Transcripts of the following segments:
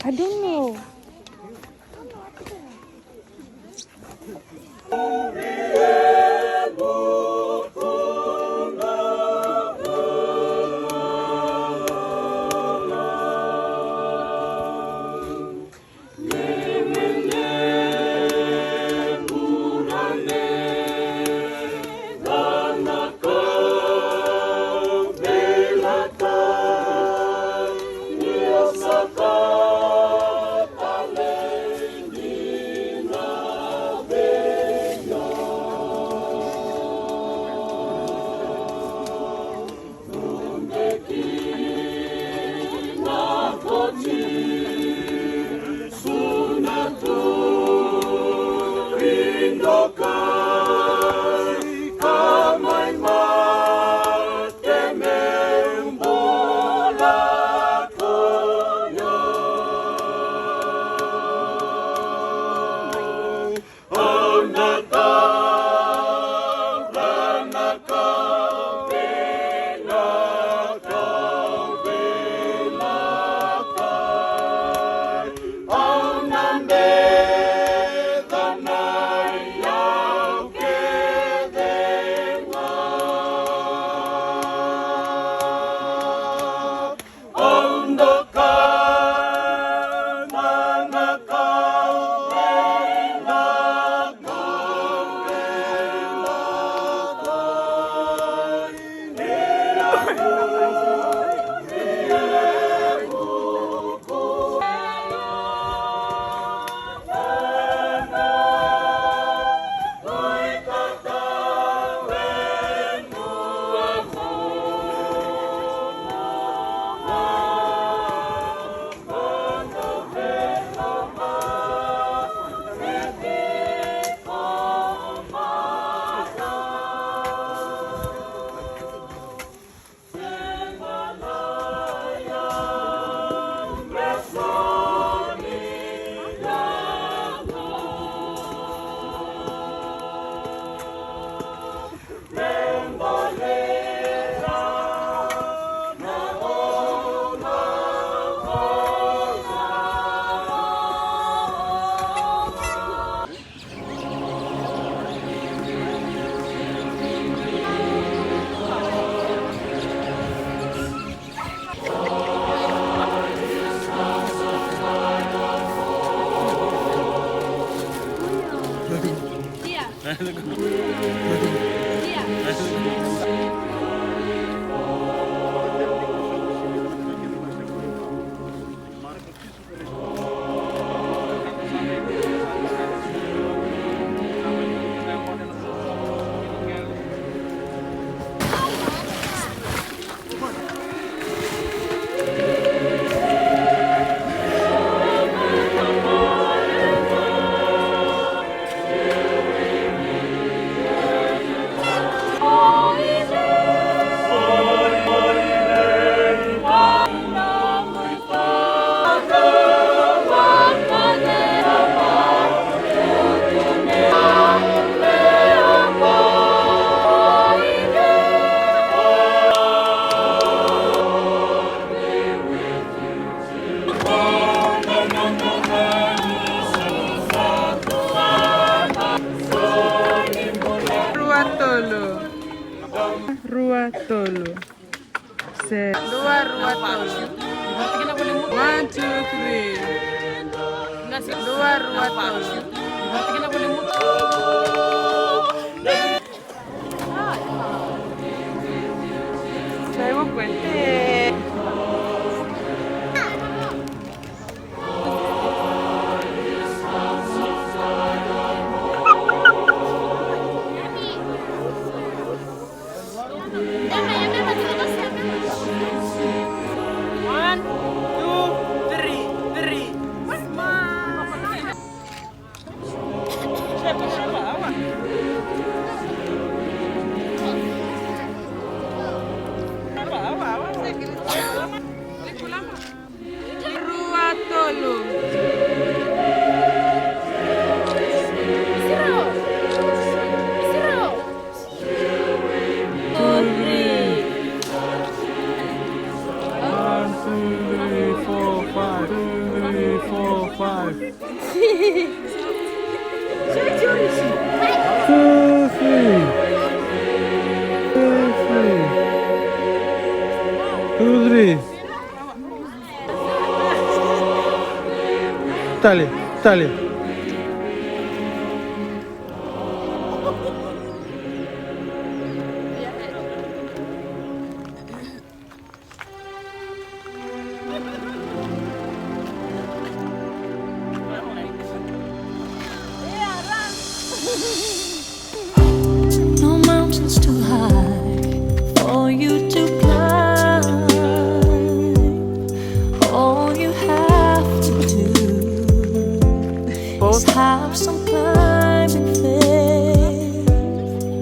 I don't know. Ruatolo. Say Ruatolo. 1, 2, 3. Ruatolo. Saya mau puente. Ruatolo. Dale, dale. No mountains too high for you to climb. All you have to do is have some climbing faith.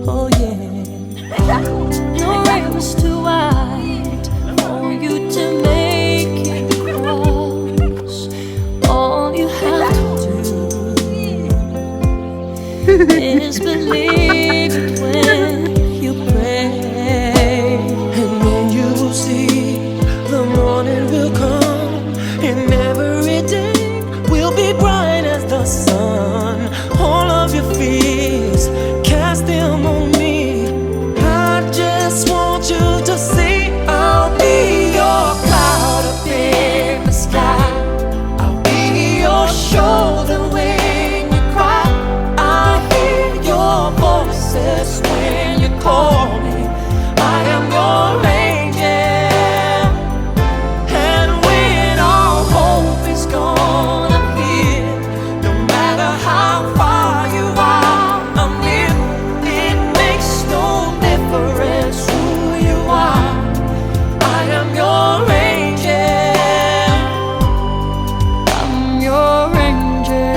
Oh yeah. No rivers too wide for you to make it cross. All you have to do is believe it when you pray. And then you will see the morning will come, and every day will be bright as the sun. All of your fears, cast them on me. I just want you to see I'll be your cloud up in the sky. I'll be your shoulder when you cry. I hear your voices when you call me. I am your angel. And when all hope is gone, I'm here. No matter how far you are, I'm near. It makes no difference who you are. I am your angel. I'm your angel.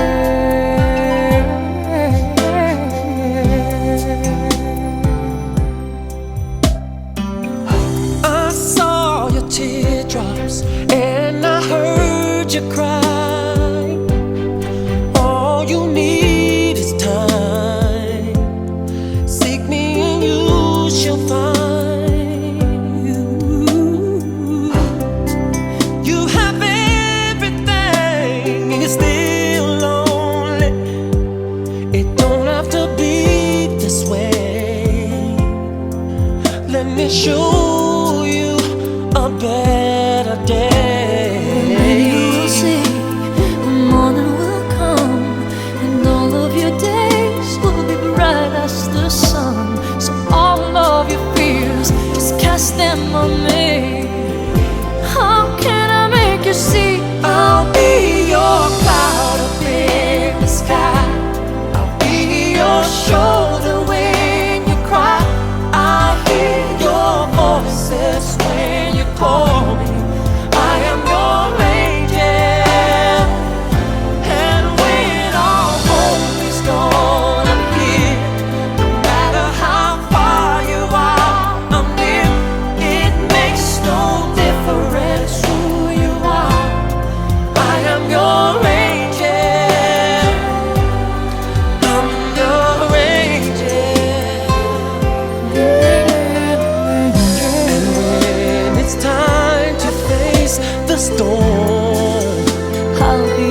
I saw your teardrops and I heard you cry. All you need is time. Seek me and you shall find. You have everything and you're still lonely. It don't have to be this way. Let me show you a better day. You will see the morning will come, and all of your days will be bright as the sun. So all of your fears, just cast them on me. How can I make you see? I'll be your cloud up in the sky. I'll be your shoulder when you cry. I hear your voices when you call me. I am your angel. And when all hope is gone, I'm here. No matter how far you are, I'm near. It makes no difference who you are. I am your angel. I'm your angel. And when it's time to face the storm, I'll be